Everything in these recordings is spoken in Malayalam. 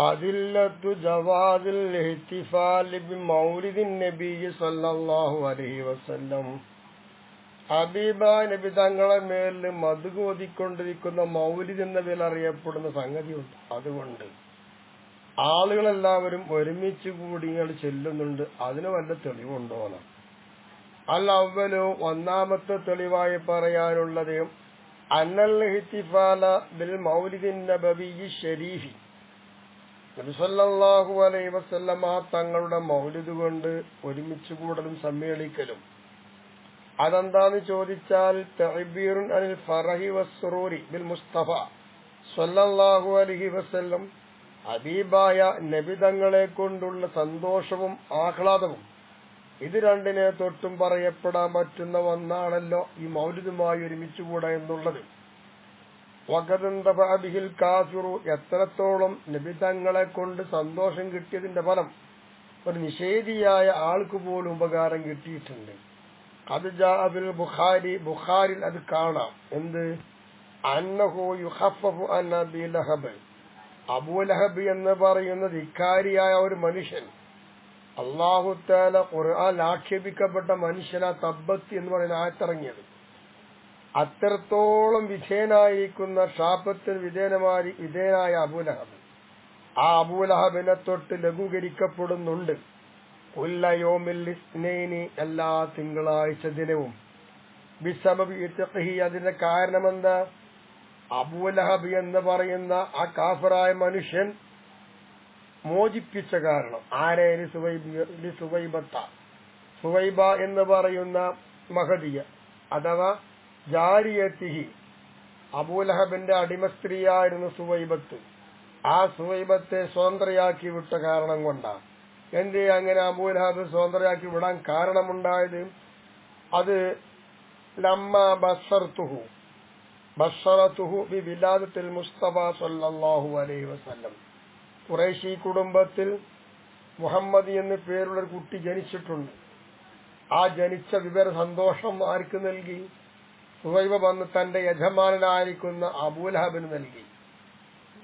അദില്ലത്തു ജവാദിൽ ഇഹ്തിഫാലി ബിമൗലിദിൻ നബി സല്ലല്ലാഹു അലൈഹി വസല്ലം. ഹബീബായ നബി തങ്ങളെ മേലിൽ മധു ഓതിക്കൊണ്ടിരിക്കുന്ന മൗലിദ് എന്ന പേരിൽ അറിയപ്പെടുന്ന സംഗതിയുണ്ട്. അതുകൊണ്ട് ആളുകളെല്ലാവരും ഒരുമിച്ച് കൂടി ഇങ്ങനെ ചെല്ലുന്നുണ്ട്. അതിന് വല്ല തെളിവുണ്ടോന്ന്. അൽ അവ്വലു, ഒന്നാമത്തെ തെളിവായി പറയാനുള്ളത് അന്നൽ ഇഹ്തിഫാല ബിൽ മൗലിദിൻ നബവിയ്യി ശരീഫി, നബി സല്ലല്ലാഹു അലൈഹി വസല്ലമ തങ്ങളുടെ മൗലിദ് കൊണ്ട് ഒരുമിച്ച് കൂടലും സമ്മേളിക്കലും അതെന്താന്ന് ചോദിച്ചാൽ തഅബീറുൻ അനിൽ ഫറഹി വസ്സുറൂരി ബിൽ മുസ്തഫ സല്ലല്ലാഹു അലൈഹി വസല്ലം, ഹബീബായ നബി തങ്ങളെ കൊണ്ടുള്ള സന്തോഷവും ആഹ്ലാദവും ഇത് രണ്ടിനെ തൊട്ടും പറയപ്പെടാൻ പറ്റുന്ന ഒന്നാണല്ലോ ഈ മൗലിദുമായി ഒരുമിച്ചുകൂടാ എന്നുള്ളത്. വഖദന്തഫഅ കാഫിറു, എത്രത്തോളം നബി തങ്ങളെ കൊണ്ട് സന്തോഷം കിട്ടിയതിന്റെ ഫലം ഒരു നിഷേധിയായ ആൾക്ക് പോലും ഉപകാരം കിട്ടിയിട്ടുണ്ട്. അത് ജാഅ ഫിൽ ബുഖാരി, ബുഖാരിൽ അത് കാണാം. എന്ത്? അന്നഹു യുഖഫഫു അൻ അബീ ലഹബ്, അബൂലഹബ് എന്ന് പറയുന്ന ധിക്കാരിയായ ഒരു മനുഷ്യൻ, അല്ലാഹു തആല ഖുർആനിൽ ആക്ഷേപിക്കപ്പെട്ട മനുഷ്യനാ തബ്ബത്ത് എന്ന് പറയുന്ന ആയത്തിറങ്ങിയത്. അത്രത്തോളം വിധേയനായിരിക്കുന്ന ശാപത്തിന് വിധേയനായ അബൂലഹബ്, ആ അബൂലഹബിനെ തൊട്ട് ലഘൂകരിക്കപ്പെടുന്നുണ്ട്. കുല്ല യൗമിൽ ഇസ്നൈനി, എല്ലാ തിങ്കളാഴ്ച ദിനവും. ബിസബബി ഇത്ഖിഹി, അതിന്റെ കാരണമെന്താ? അബൂലഹബ് എന്ന് പറയുന്ന ആ കാഫിറായ മനുഷ്യൻ മോചിപ്പിച്ച കാരണം. ആരേന്? സുവൈബത്ത, സുവൈബ എന്ന് പറയുന്ന മഹദിയ അഥവാ ജാരിയത്തിഹി, അബൂലഹബിന്റെ അടിമ സ്ത്രീയായിരുന്നു സുവൈബത്ത്. ആ സുവൈബത്തെ സ്വതന്ത്രയാക്കി വിട്ട കാരണം കൊണ്ടാണ്. എന്തേ അങ്ങനെ അബൂലഹബ് സ്വതന്ത്രയാക്കി വിടാൻ കാരണമുണ്ടായത്? അത് ലമ്മ ബസ്സറതുഹു ബി വിലാദത്തിൽ മുസ്തഫ സല്ലല്ലാഹു അലൈഹി വസല്ലം, ഖുറൈശി കുടുംബത്തിൽ മുഹമ്മദ് എന്ന് പേരുള്ള ഒരു കുട്ടി ജനിച്ചിട്ടുണ്ട്. ആ ജനിച്ച വിവര സന്തോഷം ആർക്ക് നൽകി? സുവൈബ വന്ന് തന്റെ യജമാനായിരിക്കുന്ന അബൂലഹബിന് നൽകി.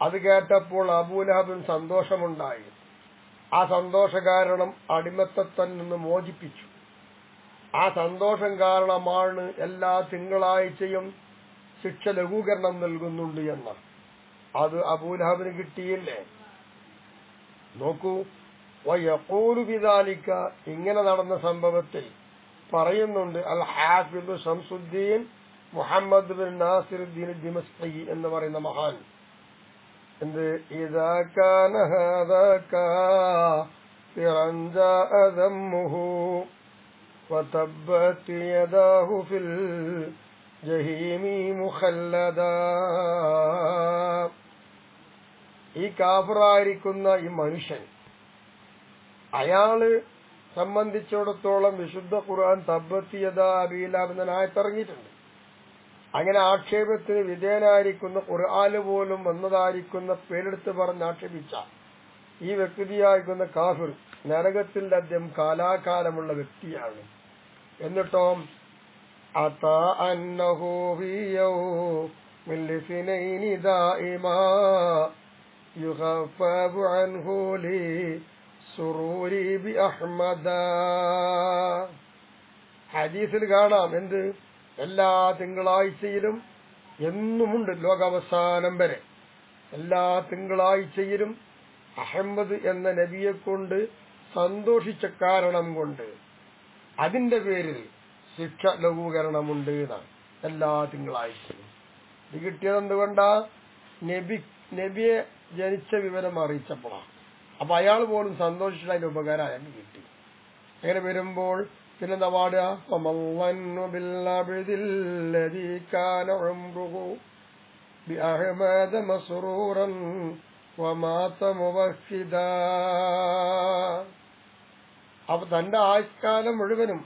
അത് കേട്ടപ്പോൾ അബൂലഹബിന് സന്തോഷമുണ്ടായി. ആ സന്തോഷ കാരണം അടിമത്തത്തിൽ നിന്ന് മോചിപ്പിച്ചു. ആ സന്തോഷം കാരണമാണ് എല്ലാ തിങ്കളാഴ്ചയും ശിക്ഷ ലഘൂകരണം നൽകുന്നുണ്ട് എന്ന്. അത് അബൂലഹബിന് കിട്ടിയില്ലേ? നോക്കൂ, വയഖൂലു ബിദാലിക, ഇങ്ങനെ നടന്ന സംഭവത്തിൽ പറയുന്നുണ്ട് അൽ ഹാഫിദ് ശംസുദ്ദീൻ മുഹമ്മദ് ബിൻ നാസിറുദ്ദീൻ ദിമസ്കി എന്ന് പറയുന്ന മഹാൻ. എന്ത്? ഇദാ കാന ഹാദാ കാഫിറൻ ജാഅ ദമ്മുഹു വതബ്ബത് യദാഹു ഫിൽ ജഹീമി മുഖല്ലദാ. ഈ കാഫിറായിരിക്കുന്ന ഈ മനുഷ്യൻ, അയാള് സംബന്ധിച്ചിടത്തോളം വിശുദ്ധ ഖുർആൻ തബ്ബത് യദാ അബീ ലഹബ് എന്ന ആയത്തിറങ്ങിയിട്ടുണ്ട്. അങ്ങനെ ആക്ഷേപത്തിന് വിധേയനായിരിക്കുന്ന ഖുർആന് പോലും വന്നതായിരിക്കുന്ന പേരെടുത്ത് പറഞ്ഞ് ആക്ഷേപിച്ച ഈ വ്യക്തിയായിരിക്കുന്ന കാഫിർ നരകത്തിൽ അദ്ദേഹം കാലാകാലമുള്ള വ്യക്തിയാണ്. എന്നിട്ടോ അതാ അന്നഹു ഫീ യൗമിൽ ഇസ്നൈനി ദാഇമാ യുഖഫഫു അൻഹു ലി സുറൂരി ബി അഹ്മദ. ഹദീസിൽ കാണാം. എന്ത്? എല്ലാ തിങ്കളാഴ്ചയിലും എന്നുമുണ്ട്, ലോകാവസാനം വരെ എല്ലാ തിങ്കളാഴ്ചയിലും അഹമ്മദ് എന്ന നബിയെ കൊണ്ട് സന്തോഷിച്ച കാരണം കൊണ്ട് അതിന്റെ പേരിൽ ശിക്ഷ ലഘൂകരണമുണ്ട് എന്നാണ്. എല്ലാ തിങ്കളാഴ്ചയും ഇത് കിട്ടിയത് എന്തുകൊണ്ടാ? നബിയെ ജനിച്ച വിവരം അറിയിച്ചപ്പോഴാണ്. അപ്പൊ അയാൾ പോലും സന്തോഷിച്ചിട്ട് അതിന്റെ ഉപകാരം അയാൾക്ക് കിട്ടി. അങ്ങനെ വരുമ്പോൾ പിന്നെന്താ പാടുക? അപ്പൊ തന്റെ ആയുഷ്കാലം മുഴുവനും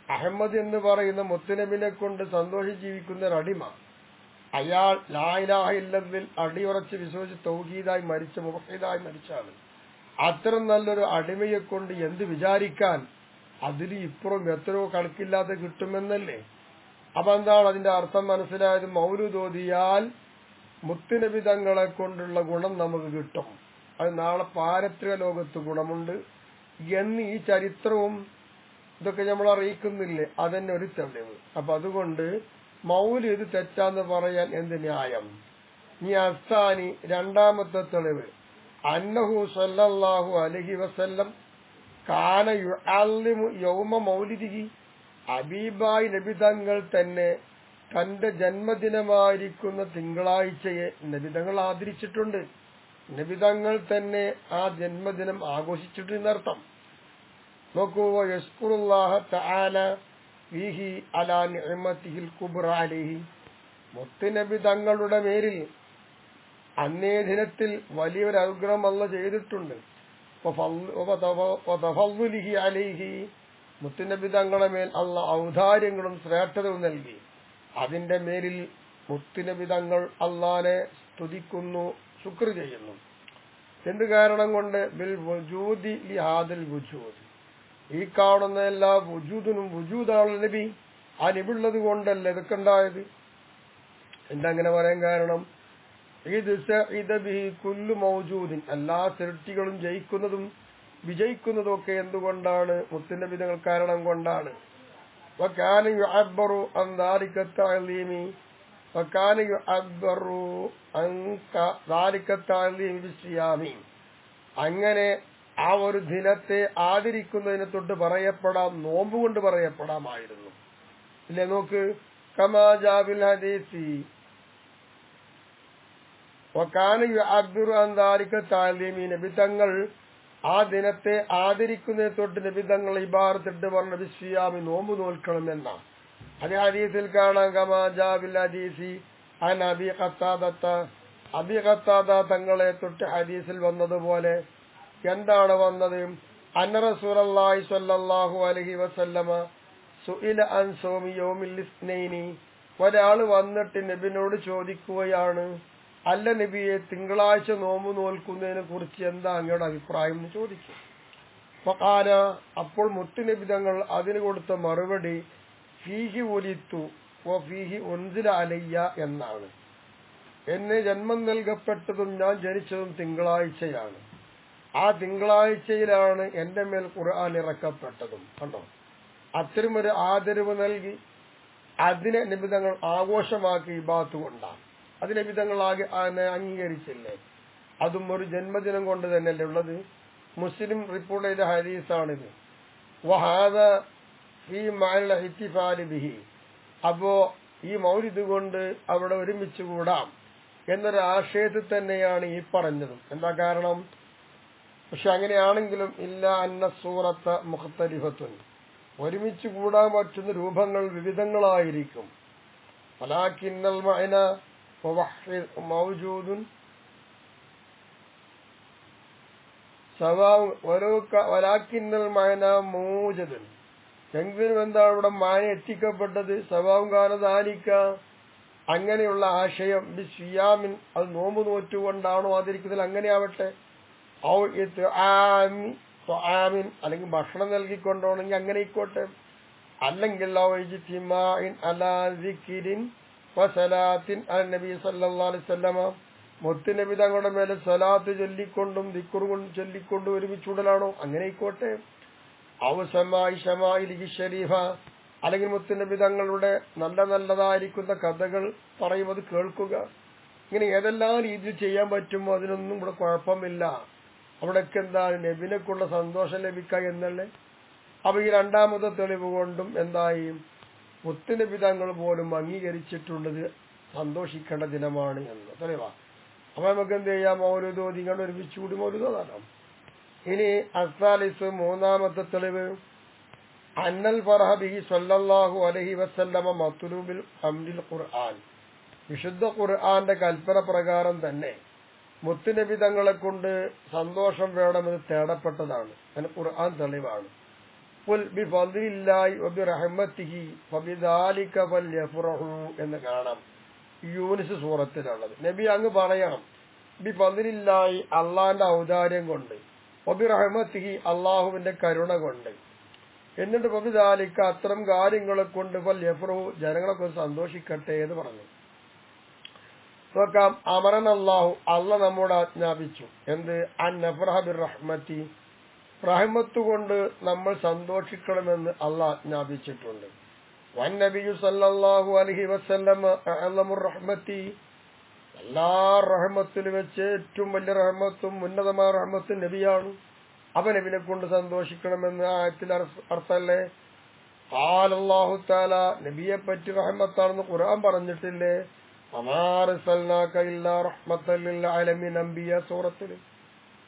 അഹമ്മദ് എന്ന് പറയുന്ന മുത്തുനബിനെ കൊണ്ട് സന്തോഷിച്ച് ജീവിക്കുന്ന ഒരു അടിമ, അയാൾ ലാ ഇലാഹ ഇല്ലല്ലാഹിൽ അടിയുറച്ച് വിശ്വസിച്ച് തൗഹീദായി മരിച്ച മുവഹ്ഹിദായി മരിച്ചാണ്. അത്തരം നല്ലൊരു അടിമയെ കൊണ്ട് എന്ത് വിചാരിക്കാൻ? അതിൽ ഇപ്പുറം എത്രയോ കണക്കില്ലാതെ കിട്ടുമെന്നല്ലേ. അപ്പൊ എന്താണ് അതിന്റെ അർത്ഥം മനസ്സിലായത്? മൗലൂദ് ഓതിയാൽ മുത്തുനബി തങ്ങളെ കൊണ്ടുള്ള ഗുണം നമുക്ക് കിട്ടും, അത് നാളെ പാരത്രിക ലോകത്ത് ഗുണമുണ്ട് എന്ന് ഈ ചരിത്രവും ഇതൊക്കെ നമ്മൾ അറിയിക്കുന്നില്ലേ, അതന്നെ ഒരു തെളിവ്. അപ്പൊ അതുകൊണ്ട് മൗലിദ് തെറ്റാന്ന് പറയാൻ എന്ത് ന്യായം? ഈ അസ്സാനി രണ്ടാമത്തെ തെളിവ് അന്നഹു സല്ലല്ലാഹു അലൈഹി വസല്ലം കാന യുഅല്ലിമു യൗമ മൗലിദിഹി, ഹബീബായി നബി തങ്ങൾ തന്നെ തന്റെ ജന്മദിനമായിരിക്കുന്ന തിങ്കളാഴ്ചയെ നബിതങ്ങൾ ആദരിച്ചിട്ടുണ്ട്. നബിതങ്ങൾ തന്നെ ആ ജന്മദിനം ആഘോഷിച്ചിട്ടുണ്ടെന്നർത്ഥം. നോക്കൂ, യസ്കുറുല്ലാഹ തആല ഫീഹി അലാ നിഅമതിഹിൽ കുബ്ര അലൈഹി, മുത്തുനബി തങ്ങളുടെ മേലിൽ അന്നേ ദിനത്തിൽ വലിയൊരു അനുഗ്രഹം അല്ലാഹു ചെയ്തിട്ടുണ്ട്. വതഫളുലിഹി അലൈഹി, മുത്തുനബി തങ്ങളുടെ മേൽ അല്ലാഹു ഔദാര്യങ്ങളും ശ്രേഷ്ഠതയും നൽകി. അതിന്റെ മേലിൽ മുത്തുനബി തങ്ങൾ അല്ലാഹനെ സ്തുതിക്കുന്നു, ശുക്ർ ചെയ്യുന്നു. എന്ത് കാരണം കൊണ്ട്? ബിൽ വുജൂദി ലിഹാദിൽ വുജൂദ്, ഈ കാണുന്ന എല്ലാ വുജൂദിനും വുജൂദാണ് നബി. ആ നബിയുള്ളത് കൊണ്ടല്ല ഇതൊക്കെ ഉണ്ടായത്. എന്താ അങ്ങനെ പറയാൻ കാരണം? ഇത് സഇദ ബിഹി കുല്ലു മൗജൂദിൻ, എല്ലാ സൃഷ്ടികളും ജയിക്കുന്നതും വിജയിക്കുന്നതും ഒക്കെ എന്തുകൊണ്ടാണ്? മുത്തുനബി തങ്ങൾ കാരണം കൊണ്ടാണ്. വകാന യുഅബ്ബറു അൻ ദാലിക തഅലീമി, വകാന യുഅബ്ബറു അൻ ദാലിക തഅലീമി ബിസിയാമി, അങ്ങനെ ആ ഒരു ദിനത്തെ ആദരിക്കുന്നതിനെ തൊട്ട് പറയപ്പെടാം, നോമ്പ് കൊണ്ട് പറയപ്പെടാമായിരുന്നു. ഇല്ലേ? നോക്ക്, കമാ ജാബിൽ ഹദീസി വകാന യുഅബ്ബറു അൻ ദാലിക തഅലീമി, നബി തങ്ങൾ ആ ദിനത്തെ ആദരിക്കുന്നതിനെ തൊട്ട് നബി തങ്ങൾ ഇബാറത്തിട്ട് പറഞ്ഞ ബിസിയാമി, നോമ്പ് നോൽക്കണം എന്നാ. അതേ ഹദീസിൽ കാണാം, കമാ ജാബിൽ ഹദീസി അൻ അബി ഖത്താദത, അബി ഖത്താദ തങ്ങളെ തൊട്ട് ഹദീസിൽ വന്നതുപോലെ എന്താണ് വന്നത്? അന്ന റസൂലുള്ളാഹി സ്വല്ലല്ലാഹു അലൈഹി വസല്ലമ സുഇല അൻ സൗമി യൗമിൽ ഇസ്നൈനി, ഒരാൾ വന്നിട്ട് നബിനോട് ചോദിക്കുകയാണ്, അല്ല നബിയെ, തിങ്കളാഴ്ച നോമ്പ് നോൽക്കുന്നതിനെ കുറിച്ച് എന്താ അങ്ങയുടെ അഭിപ്രായം എന്ന് ചോദിക്കും. ഫഖാല, അപ്പോൾ മുത്തുനബി തങ്ങൾ അതിന് കൊടുത്ത മറുപടി ഫീഹി ഉലിത്തു വഫീഹി ഉൻസില അലയ്യ എന്നാണ്. എന്നെ ജന്മം നൽകപ്പെട്ടതും ഞാൻ ജനിച്ചതും തിങ്കളാഴ്ചയാണ്, ആ തിങ്കളാഴ്ചയിലാണ് എന്റെ മേൽ ഖുർആൻ ഇറക്കപ്പെട്ടതും. കണ്ടോ, അത്തരമൊരു ആദരവ് നൽകി അതിനെ നബി തങ്ങൾ ആഘോഷമാക്കി ഇബാദത്ത് കൊണ്ടാണ്. അത് നബി തങ്ങൾ അംഗീകരിച്ചില്ലേ? അതും ഒരു ജന്മദിനം കൊണ്ട് തന്നെയല്ലേ ഉള്ളത്. മുസ്ലിം റിപ്പോർട്ട് ചെയ്ത ഹദീസാണിത്. വഹാദ ഫീ മഅൽ ഇഹ്തിഫാലി ബിഹി, അപ്പോ ഈ മൗലിദ് കൊണ്ട് അവിടെ ഒരുമിച്ച് കൂടാം എന്നൊരു ആശയത്തിൽ തന്നെയാണ് ഈ പറഞ്ഞതും. എന്താ കാരണം? പക്ഷെ അങ്ങനെയാണെങ്കിലും ഇല്ല അന്ന സൂറത്ത മുഖ്തലിഫത്തുൻ, ഒരുമിച്ച് കൂടാൻ പറ്റുന്ന രൂപങ്ങൾ വിവിധങ്ങളായിരിക്കും. വലാകിന്നൽ മഅന മൗജൂദുൻ സവാഉ വലാകിന്നൽ മഅന മൗജൂദുൻ, എങ്കിലും എന്താണ് ഇവിടെ മാന എത്തിക്കപ്പെട്ടത്? സവാഉൻ കാന ദാലിക, അങ്ങനെയുള്ള ആശയം ബിസിയാമിൻ, അത് നോമ്പ് നോറ്റുകൊണ്ടാണോ ആദരിക്കുന്നത്? അങ്ങനെ ആവട്ടെ. ഔ ഇത്ആമി ത്വആമിൻ, അല്ലെങ്കിൽ ഭക്ഷണം നൽകിക്കൊണ്ടാണെങ്കിൽ അങ്ങനെ ആയിക്കോട്ടെ. അല്ലെങ്കിൽ ഔ ഇജ്തിമാഇൻ അലാ സിക്രിൻ വസലാത്തിൻ അല നബി സല്ലല്ലാഹു അലൈഹി വസല്ലമ, മുത്തുനബി തങ്ങളുടെ മേലെ സലാത്ത് ചൊല്ലിക്കൊണ്ടും ദിക്റും ചൊല്ലിക്കൊണ്ടും ഒരുമിച്ചുടലാണോ? അങ്ങനെ ആയിക്കോട്ടെ. ഔ സമാഇ ശമാഇലിഹി ശരീഫ, അല്ലെങ്കിൽ മുത്തുനബി തങ്ങളുടെ നല്ല നല്ലതായിരിക്കുന്ന കഥകൾ പറയുന്നത് കേൾക്കുക. ഇങ്ങനെ ഏതെല്ലാം രീതിയിൽ ചെയ്യാൻ പറ്റുമോ അതിനൊന്നും ഇവിടെ കുഴപ്പമില്ല. അവിടേക്ക് എന്താണ്? നബിനെക്കുള്ള സന്തോഷം ലഭിക്കുക എന്നല്ലേ. അപ്പൊ ഈ രണ്ടാമത്തെ തെളിവ് കൊണ്ടും എന്തായി? മുത്തുനബി തങ്ങൾ പോലും അംഗീകരിച്ചിട്ടുള്ളത് സന്തോഷിക്കേണ്ട ദിനമാണ് എന്ന് തെളിവാ. അപ്പൊ നമുക്ക് എന്ത് ചെയ്യാം? മൗലിദ് ഓതികൊണ്ട് ഒരുമിച്ചുകൂടി മൗലിദ് ഓതാം. ഇനി അസ്സാലിസ്, മൂന്നാമത്തെ തെളിവ് അന്നൽ ഫർഹ ബിഹി സ്വല്ലല്ലാഹു അലൈഹി വസല്ലമ മത്ലൂബിൽ അംരിൽ ഖുർആൻ, വിശുദ്ധ ഖുർആന്റെ കൽപ്പന പ്രകാരം തന്നെ മുത്തുനബി തങ്ങളെ കൊണ്ട് സന്തോഷം വേണമെന്ന് തേടപ്പെട്ടതാണ്. അതിന് ഖുർആൻ തെളിവാണ്. ഖുൽ ബിഫദ്ലില്ലാഹി വബിറഹ്മതിഹി ഫബിദാലിക ഫൽയഫ്റഹു എന്ന് കാണാം, യൂനിസ് സൂറത്തിലുള്ളത്. നബി അങ്ങ് പറയണം, ബിഫദ്ലില്ലാഹി, അള്ളാന്റെ ഔദാര്യം കൊണ്ട്, വബിറഹ്മതിഹി, അള്ളാഹുവിന്റെ കരുണ കൊണ്ട്, എന്നിട്ട് ഫബിദാലിക, അത്തരം കാര്യങ്ങളെ കൊണ്ട് ഫൽയഫ്റഹു, ജനങ്ങളെ കൊണ്ട് സന്തോഷിക്കട്ടെ എന്ന് പറഞ്ഞു. നോക്കാം. അമറൻ അല്ലാഹു, അള്ളാഹ് നമ്മോട് ആജ്ഞാപിച്ചു. എന്ത്? അൻ നഫ്റഹ ബിർ റഹ്മത്തി, റഹ്മത്ത് കൊണ്ട് നമ്മൾ സന്തോഷിക്കണമെന്ന് അള്ളാഹ് ആജ്ഞാപിച്ചിട്ടുണ്ട്. വൻ നബിയു സല്ലല്ലാഹു അലൈഹി വസല്ലം അഅ്ലമുർ റഹ്മത്തി, എല്ലാ റഹ്മത്തിലും വെച്ച് ഏറ്റവും വലിയ റഹ്മത്തും ഉന്നതമായ റഹ്മത്തും നബിയാണ്. അപ്പൊ നബിനെ കൊണ്ട് സന്തോഷിക്കണമെന്ന് ആയത്തിൽ അർത്ഥല്ലേ? ഖാലല്ലാഹു തആല, നബിയെ പറ്റി റഹ്മത്താണെന്ന് ഖുർആൻ പറഞ്ഞിട്ടില്ലേ? വമാ അർസൽനാക ഇല്ലാ റഹ്മത്തൽ ലിൽ ആലമീൻ, അംബിയ സൂറത്തിൽ.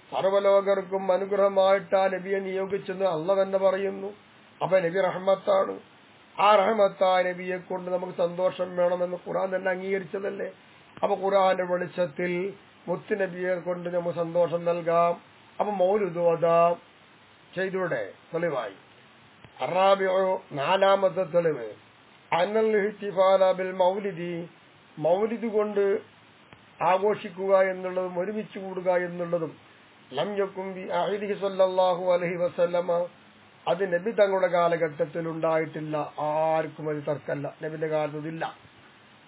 സർവ്വലോകർക്കും അനുഗ്രഹമായിട്ട് ആ നബിയെ നിയോഗിച്ചെന്ന് അള്ളാഹ് തന്നെ പറയുന്നു. അപ്പൊ നബി റഹ്മത്താണ്. ആ റഹ്മത്തായ നബിയെ കൊണ്ട് നമുക്ക് സന്തോഷം വേണമെന്ന് ഖുർആൻ തന്നെ അംഗീകരിച്ചതല്ലേ? അപ്പൊ ഖുർആന്റെ വെളിച്ചത്തിൽ മുത്തുനബിയെ കൊണ്ട് നമുക്ക് സന്തോഷം നൽകാം. അപ്പൊ മൗലിദ് ഓതാം, ചെയ്തൂടെ? തെളിവായി. അറാബിഉ, നാലാമത്തെ തെളിവ്, അന്നൽ ഇഹ്തിഫാല ബിൽ മൗലിദി, മൗലിദ് കൊണ്ട് ആഘോഷിക്കുക എന്നുള്ളതും ഒരുമിച്ച് കൂടുക എന്നുള്ളതും ലം യകുൻ ബി അഹദിഹി സല്ലല്ലാഹു അലൈഹി വസല്ലമ, അത് നബി തങ്ങളുടെ കാലഘട്ടത്തിൽ ഉണ്ടായിട്ടില്ല. ആർക്കും അത് തർക്കല്ല, നബിന്റെ കാലത്തില്ല.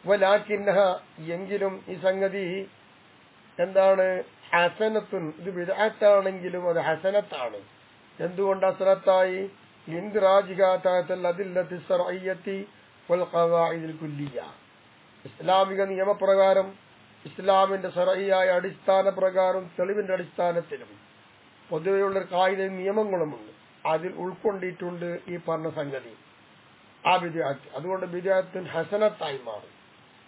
വലാകിന്നഹ, എങ്കിലും ഈ സംഗതി എന്താണ്? ഹസനത്തുൻ, ഇത് ബിദ്അത്താണെങ്കിലും അത് ഹസനത്താണ്. എന്തുകൊണ്ട് ഹസനത്തായി? ലിൻദിറാജികാതൽ അദില്ലത്തി ശർഇയ്യത്തി വൽ ഖവാഇദിൽ കുല്ലിയ, ഇസ്ലാമിക നിയമപ്രകാരം, ഇസ്ലാമിന്റെ ശർഇയായ അടിസ്ഥാന പ്രകാരം, തെളിവിന്റെ അടിസ്ഥാനത്തിലും പൊതുവെയുള്ള കായികയും നിയമങ്ങളുമുണ്ട്. അതിൽ ഉൾക്കൊണ്ടിട്ടുണ്ട് ഈ പറഞ്ഞ സംഗതി, ആ ബിദ്അത്ത്. അതുകൊണ്ട് ബിദ്അത്തുൻ ഹസനത്തായി മാറും.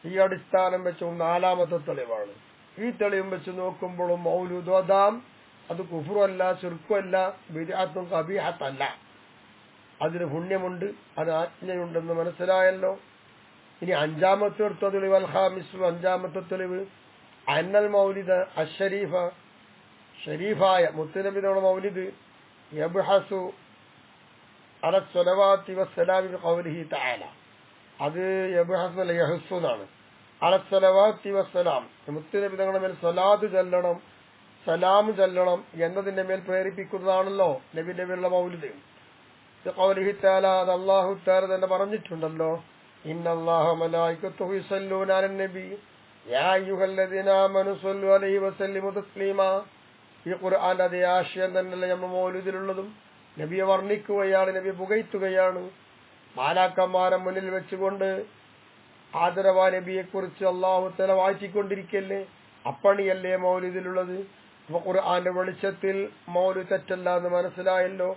ഈ അടിസ്ഥാനം വെച്ച് നാലാമത്തെ തെളിവാണ്. ഈ തെളിവും വെച്ച് നോക്കുമ്പോഴും മൗലൂദ് ഓതാം, അത് കുഫ്റുമല്ല, ശിർക്കുമല്ല, ബിദ്അത്തും ഖബീഹത്തല്ല. അതിന് പുണ്യമുണ്ട്, അത് ആജ്ഞയുണ്ടെന്ന് മനസ്സിലായല്ലോ. ഇനി അഞ്ചാമത്തെ തെളിവ്, അൽ ഖാമിസു, അഞ്ചാമത്തെ തെളിവ്, അന്നൽ മൗലിദ് അശ്ശരീഫ, ഷരീഫായ മുത്തുനബിയുടെ മൗലിദ്, യബ്ഹസു അല സ്വലവാത്തി വസ്സലാമി ബിഖൗലിഹി തആല, അത് യബ്ഹസു അല്ല യഹ്സു എന്നാണ്. അല സ്വലവാത്തി വസ്സലാം, മുത്തുനബി തങ്ങളുടെ മേൽ സ്വലാത്ത് ചൊല്ലണം, സലാം ചൊല്ലണം എന്നതിന്റെ മേൽ പ്രേരിപ്പിക്കുന്നതാണല്ലോ നബിന്റെ മേലുള്ള മൗലിദ്. ബിഖൗലിഹി തആല, അത് അല്ലാഹു തആല തന്നെ പറഞ്ഞിട്ടുണ്ടല്ലോ. ഇന്നല്ലാഹ മലായികത്തുഹു യുസല്ലൂന അലൻ നബി യാ അയ്യുഹല്ലദീന ആമനു സ്വല്ലു അലൈഹി വസല്ലിമു തസ്ലീമാ. ഈ ഖുർആന്റെ അതേ ആശയം തന്നെയല്ലേ നമ്മൾ മൗലിദിലുള്ളതും. നബിയെ വർണ്ണിക്കുകയാണ്, നബിയെ പുകഴ്ത്തുകയാണ്. മാലാക്കന്മാരെ മുന്നിൽ വെച്ചുകൊണ്ട് ആദരവായ നബിയെക്കുറിച്ച് അല്ലാഹു തആല വാഴ്ത്തിക്കൊണ്ടിരിക്കല്ലേ. അപ്പണിയല്ലേ മൗലിദിലുള്ളത്. അപ്പൊ ഖുർആന്റെ വെളിച്ചത്തിൽ മൗലിദ് തെറ്റല്ല എന്ന് മനസ്സിലായല്ലോ.